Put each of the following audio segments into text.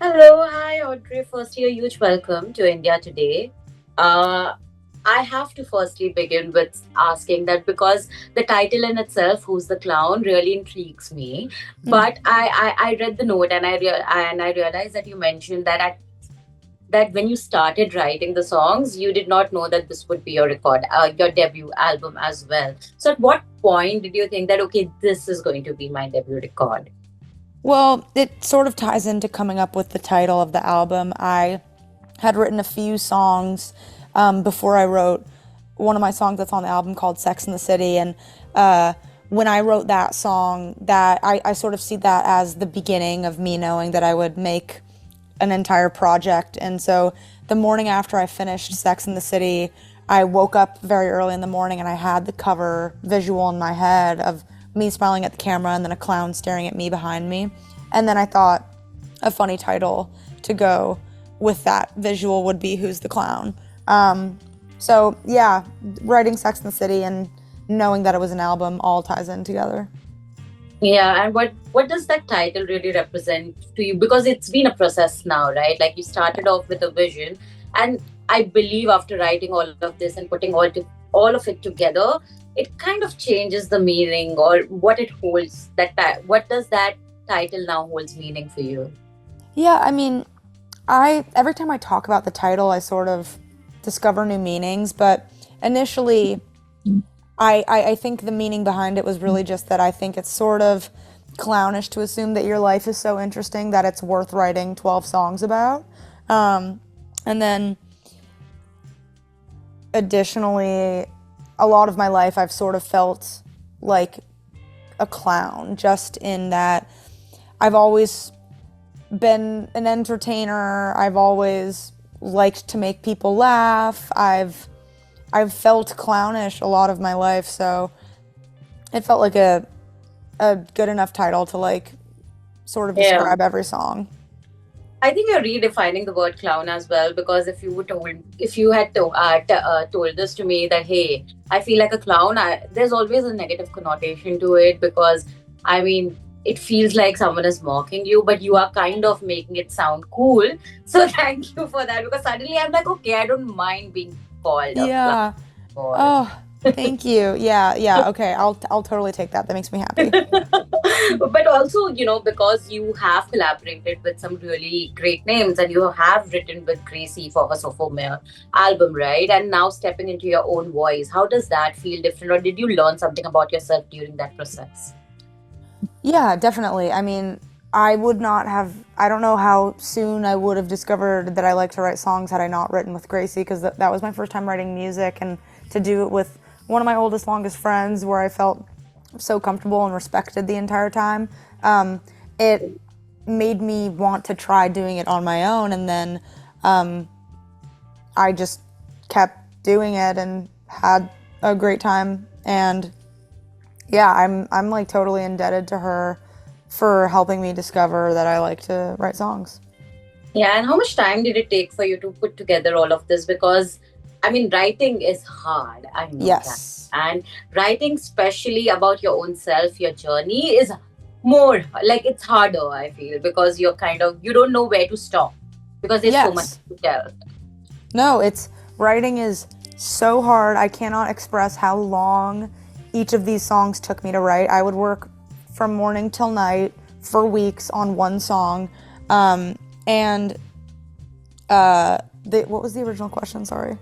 Hello, hi Audrey. Firstly, a huge welcome to India today. Uh, I have to firstly begin with asking that because the title in itself, "Who's the Clown," really intrigues me. Mm. But I read the note and I realized that you mentioned that when you started writing the songs, you did not know that this would be your debut album as well. So, at what point did you think that okay, this is going to be my debut record? Well, it sort of ties into coming up with the title of the album. I had written a few songs before I wrote one of my songs that's on the album called Sex in the City. And uh, when I wrote that song, I sort of see that as the beginning of me knowing that I would make an entire project. And so the morning after I finished Sex in the City, I woke up very early in the morning and I had the cover visual in my head of me smiling at the camera and then a clown staring at me behind me. And then I thought a funny title to go with that visual would be Who's the Clown? So yeah, writing Sex in the City and knowing that it was an album all ties in together. Yeah, and what does that title really represent to you? Because it's been a process now, right? Like you started off with a vision, and I believe after writing all of this and putting all of it together, it kind of changes the meaning or what it holds. What does that title now holds meaning for you? Yeah, I mean, I every time I talk about the title, I sort of discover new meanings. But initially, I think the meaning behind it was really just that I think it's sort of clownish to assume that your life is so interesting that it's worth writing 12 songs about. Um, and then additionally, a lot of my life I've sort of felt like a clown, just in that I've always been an entertainer. I've always liked to make people laugh. I've felt clownish a lot of my life, so it felt like a good enough title to like sort of Yeah. describe every song. I think you're redefining the word clown as well because if you had told this to me that hey, I feel like a clown, there's always a negative connotation to it because I mean it feels like someone is mocking you, but you are kind of making it sound cool. So thank you for that because suddenly I'm like, okay, I don't mind being called a clown Yeah. more. Oh, thank you. Yeah, yeah. Okay, I'll totally take that. That makes me happy. But also, because you have collaborated with some really great names and you have written with Gracie for her sophomore album, right? And now stepping into your own voice, how does that feel different? Or did you learn something about yourself during that process? Yeah, definitely. I mean, I would not have, I don't know how soon I would have discovered that I like to write songs had I not written with Gracie, because that was my first time writing music, and to do it with one of my oldest, longest friends where I felt so comfortable and respected the entire time, it made me want to try doing it on my own. And then I just kept doing it and had a great time. And yeah, I'm like totally indebted to her for helping me discover that I like to write songs. Yeah, and how much time did it take for you to put together all of this? Because, I mean, writing is hard. I know that. Yes. And writing, especially about your own self, your journey, is more like it's harder, I feel, because you don't know where to stop because there's so much Yes. to tell. No, it's writing is so hard. I cannot express how long each of these songs took me to write. I would work from morning till night for weeks on one song. And what was the original question? Sorry.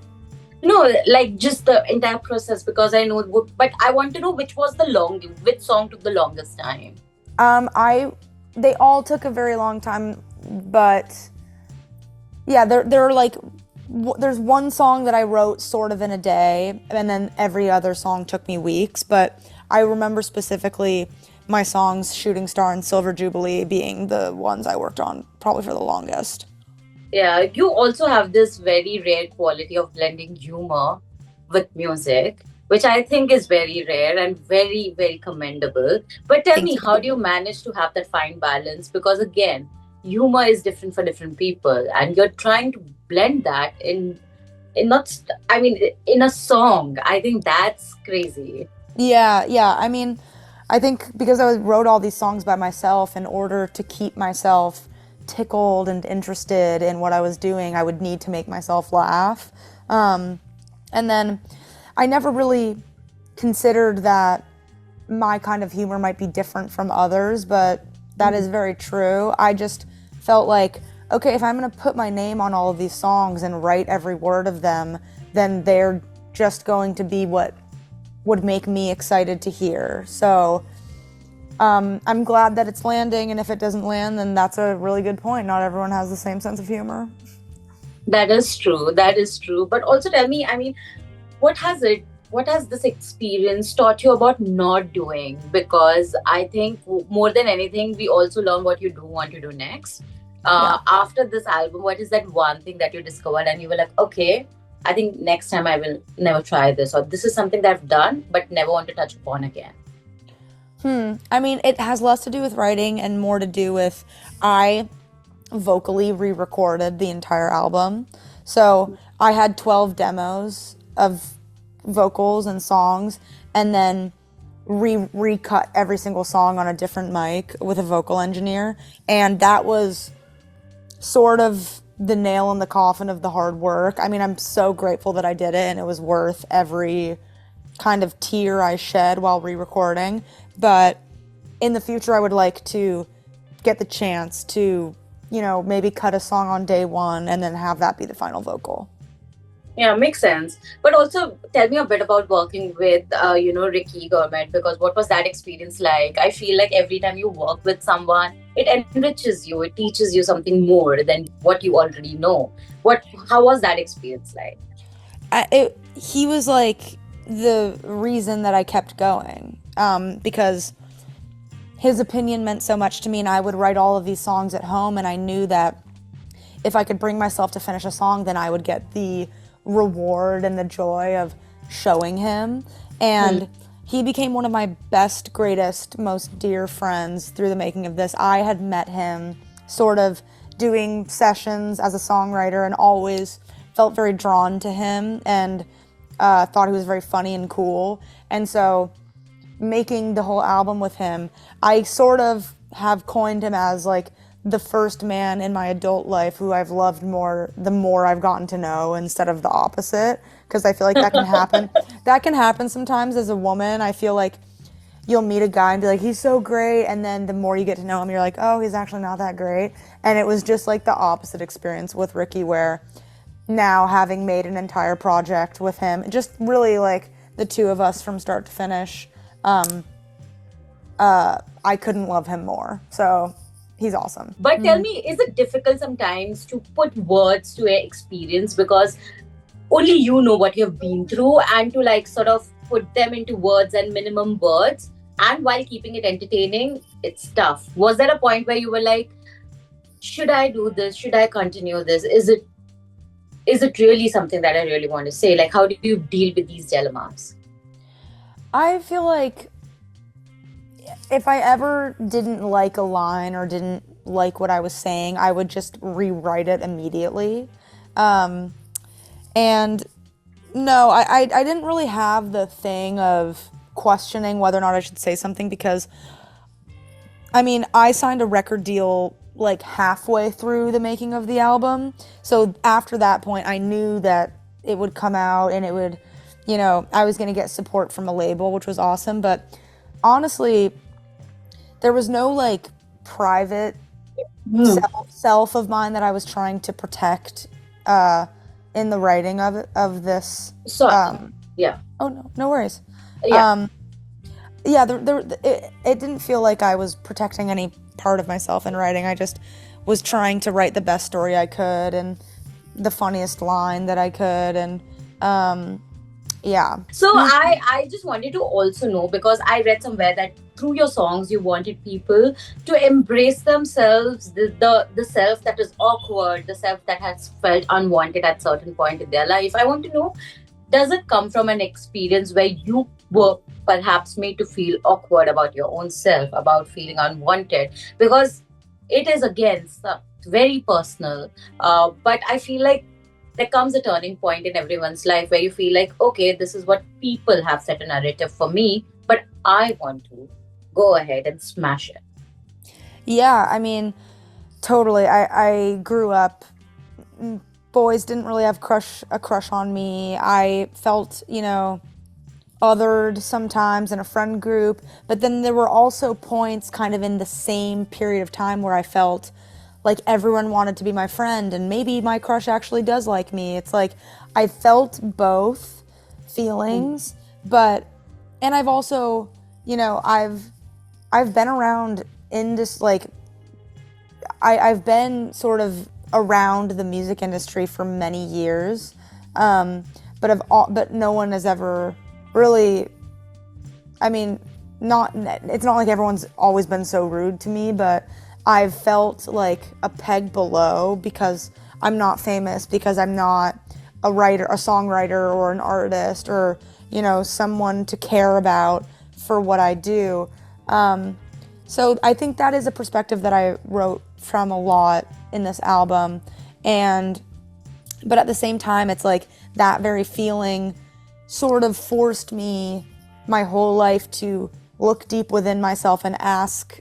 No, like just the entire process because I know, but I want to know which song took the longest time. I they all took a very long time, but yeah, there are like there's one song that I wrote sort of in a day, and then every other song took me weeks. But I remember specifically my songs Shooting Star and Silver Jubilee being the ones I worked on probably for the longest. Yeah, you also have this very rare quality of blending humor with music, which I think is very rare and very, very commendable. But tell Thank me, you. how do you manage to have that fine balance? Because again, humor is different for different people, and you're trying to blend that in not, I mean, in a song. I think that's crazy. Yeah, yeah. I mean, I think because I wrote all these songs by myself in order to keep myself tickled and interested in what I was doing, I would need to make myself laugh. And then I never really considered that my kind of humor might be different from others, but that is very true. I just felt like, okay, if I'm going to put my name on all of these songs and write every word of them, then they're just going to be what would make me excited to hear. So I'm glad that it's landing, and if it doesn't land, then that's a really good point. Not everyone has the same sense of humor. That is true. That is true. But also tell me, I mean, what has it what has this experience taught you about not doing? Because I think more than anything, we also learn what you do want to do next. Yeah. After this album, what is that one thing that you discovered and you were like, okay, I think next time I will never try this, or this is something that I've done but never want to touch upon again? I mean, it has less to do with writing and more to do with I vocally re-recorded the entire album. So I had 12 demos of vocals and songs, and then recut every single song on a different mic with a vocal engineer. And that was sort of the nail in the coffin of the hard work. I mean, I'm so grateful that I did it, and it was worth every kind of tear I shed while re-recording. But in the future, I would like to get the chance to, maybe cut a song on day one and then have that be the final vocal. Yeah, makes sense. But also tell me a bit about working with, Ricky Gourmet, because what was that experience like? I feel like every time you work with someone, it enriches you, it teaches you something more than what you already know. How was that experience like? He was like the reason that I kept going, because his opinion meant so much to me, and I would write all of these songs at home, and I knew that if I could bring myself to finish a song, then I would get the reward and the joy of showing him. And he became one of my best, greatest, most dear friends through the making of this. I had met him sort of doing sessions as a songwriter and always felt very drawn to him and thought he was very funny and cool. And so making the whole album with him, I sort of have coined him as like the first man in my adult life who I've loved more the more I've gotten to know, instead of the opposite, because I feel like that can happen. That can happen sometimes as a woman. I feel like you'll meet a guy and be like, he's so great, and then the more you get to know him, you're like, oh, he's actually not that great. And it was just like the opposite experience with Ricky, where now having made an entire project with him, just really like the two of us from start to finish, I couldn't love him more. So he's awesome. But tell me, is it difficult sometimes to put words to your experience, because only you know what you've been through, and to like sort of put them into words and minimum words, and while keeping it entertaining, it's tough. Was there a point where you were like, should I do this? Should I continue this? Is it really something that I really want to say? Like, how do you deal with these dilemmas? I feel like if I ever didn't like a line or didn't like what I was saying, I would just rewrite it immediately. And no, I didn't really have the thing of questioning whether or not I should say something, because, I mean, I signed a record deal like halfway through the making of the album. So after that point, I knew that it would come out and it would, I was going to get support from a label, which was awesome. But honestly, there was no like private self of mine that I was trying to protect in the writing of this. So, yeah. Oh, no worries. Yeah. It didn't feel like I was protecting any part of myself in writing. I just was trying to write the best story I could and the funniest line that I could, and yeah. So I just wanted to also know, because I read somewhere that through your songs you wanted people to embrace themselves, the self that is awkward, the self that has felt unwanted at certain point in their life. I want to know, does it come from an experience where you were perhaps made to feel awkward about your own self, about feeling unwanted? Because it is, again, very personal. But I feel like there comes a turning point in everyone's life where you feel like, okay, this is what people have set a narrative for me, but I want to go ahead and smash it. Yeah, I mean, Totally. I grew up, boys didn't really have a crush on me. I felt, othered sometimes in a friend group, but then there were also points kind of in the same period of time where I felt like everyone wanted to be my friend and maybe my crush actually does like me. It's like I felt both feelings, but and I've also, I've been around in this like I've been sort of around the music industry for many years, but no one has ever really. I mean, it's not like everyone's always been so rude to me, but I've felt like a peg below because I'm not famous, because I'm not a writer, a songwriter, or an artist, or someone to care about for what I do. So I think that is a perspective that I wrote from a lot in this album, but at the same time, it's like that very feeling sort of forced me my whole life to look deep within myself and ask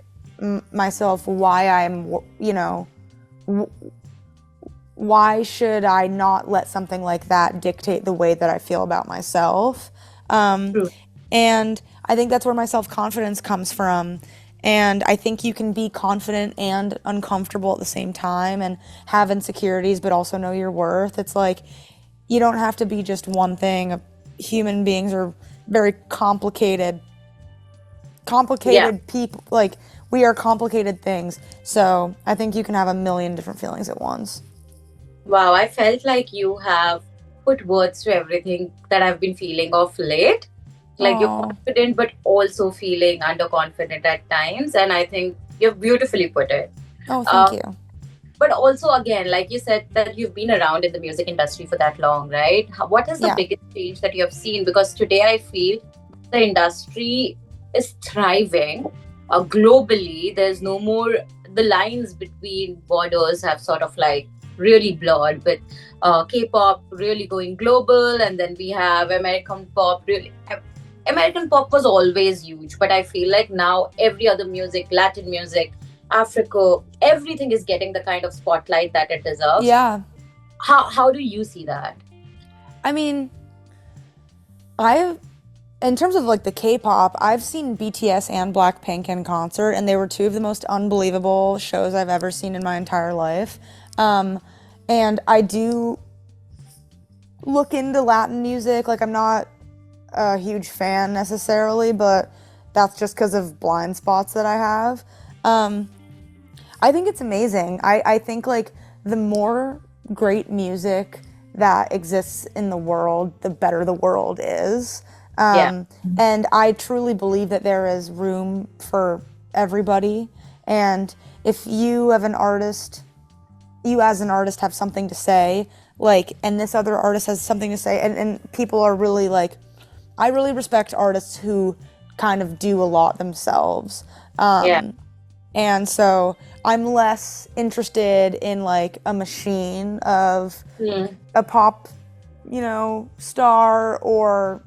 myself why why should I not let something like that dictate the way that I feel about myself? True. And I think that's where my self-confidence comes from. And I think you can be confident and uncomfortable at the same time and have insecurities, but also know your worth. It's like you don't have to be just one thing. Human beings are very complicated people. Like, we are complicated things. So I think you can have a million different feelings at once. Wow, I felt like you have put words to everything that I've been feeling of late. Like you're Oh, confident, but also feeling underconfident at times. And I think you've beautifully put it. oh, thank Um, you. but also, again, like you said, that you've been around in the music industry for that long, right? What is the Yeah. biggest change that you have seen? Because today I feel the industry is thriving globally. There's no more, the lines between borders have sort of like really blurred with K-pop really going global, and then we have American pop really. American pop was always huge, but I feel like now every other music, Latin music, Africa, everything is getting the kind of spotlight that it deserves. Yeah. How do you see that? I mean, in terms of like the K-pop, I've seen BTS and BLACKPINK in concert, and they were two of the most unbelievable shows I've ever seen in my entire life. And I do look into Latin music. Like, I'm not a huge fan necessarily, but that's just because of blind spots that I have. I think it's amazing. I think like the more great music that exists in the world, the better the world is. Yeah, And I truly believe that there is room for everybody. And if you have an artist, you as an artist have something to say, like, and this other artist has something to say, and people are really like, I really respect artists who kind of do a lot themselves. yeah. And so I'm less interested in like a machine of Hmm. a pop, star or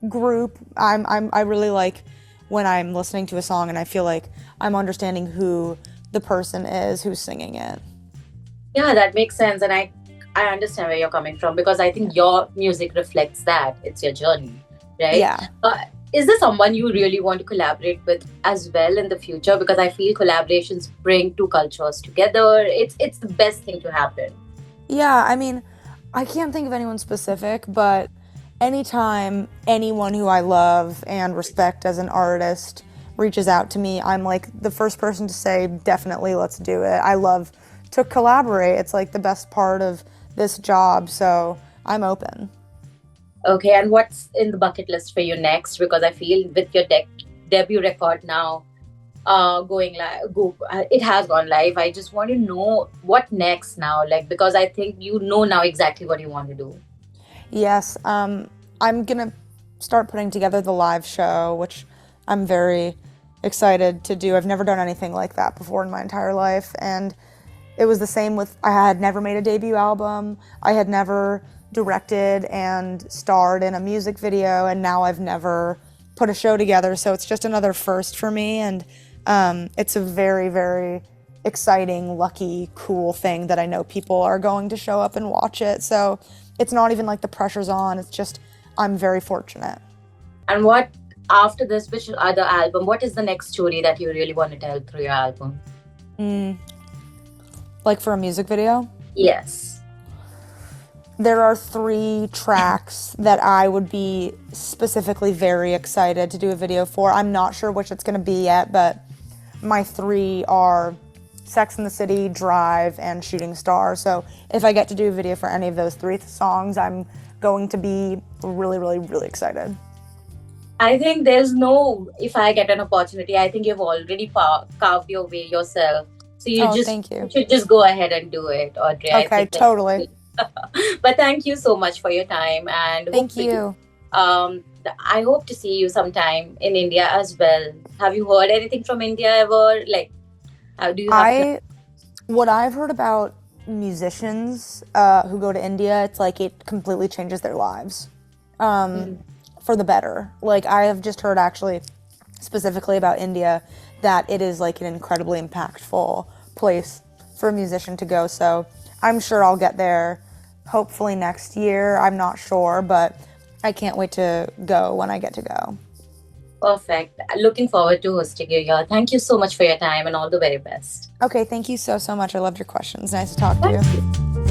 group. I really like when I'm listening to a song and I feel like I'm understanding who the person is who's singing it. Yeah, that makes sense, and I understand where you're coming from because I think your music reflects that. It's your journey, right? Yeah. Is there someone you really want to collaborate with as well in the future? Because I feel collaborations bring two cultures together. It's the best thing to happen. Yeah, I mean, I can't think of anyone specific, but anytime anyone who I love and respect as an artist reaches out to me, I'm like the first person to say, definitely, let's do it. I love to collaborate. It's like the best part of this job, so I'm open. Okay, and what's in the bucket list for you next? Because I feel with your debut record now going live, it has gone live. I just want to know what next now, like because I think you know now exactly what you want to do. Yes, I'm gonna start putting together the live show, which I'm very excited to do. I've never done anything like that before in my entire life, and it was the same with, I had never made a debut album, I had never directed and starred in a music video, and now I've never put a show together, so it's just another first for me, and it's a very, very exciting, lucky, cool thing that I know people are going to show up and watch it. So it's not even like the pressure's on. It's just I'm very fortunate. And what after this, which other album? What is the next story that you really want to tell through your album? Like for a music video? Yes. There are 3 tracks that I would be specifically very excited to do a video for. I'm not sure which it's going to be yet, but my 3 are Sex and the City, Drive, and Shooting Star. So if I get to do a video for any of those 3 songs, I'm going to be really, really, really excited. I think there's no, if I get an opportunity, I think you've already carved your way yourself. So thank you. You should just go ahead and do it, Audrey. Okay, totally. But thank you so much for your time, and thank you. I hope to see you sometime in India as well. Have you heard anything from India ever? Like, how do you have what I've heard about musicians who go to India, it's like it completely changes their lives for the better. Like I have just heard actually specifically about India that it is like an incredibly impactful place for a musician to go. So I'm sure I'll get there hopefully next year. I'm not sure, but I can't wait to go when I get to go. Perfect. Looking forward to hosting you here. Thank you so much for your time and all the very best. Okay, thank you so much. I loved your questions. Nice to talk to you.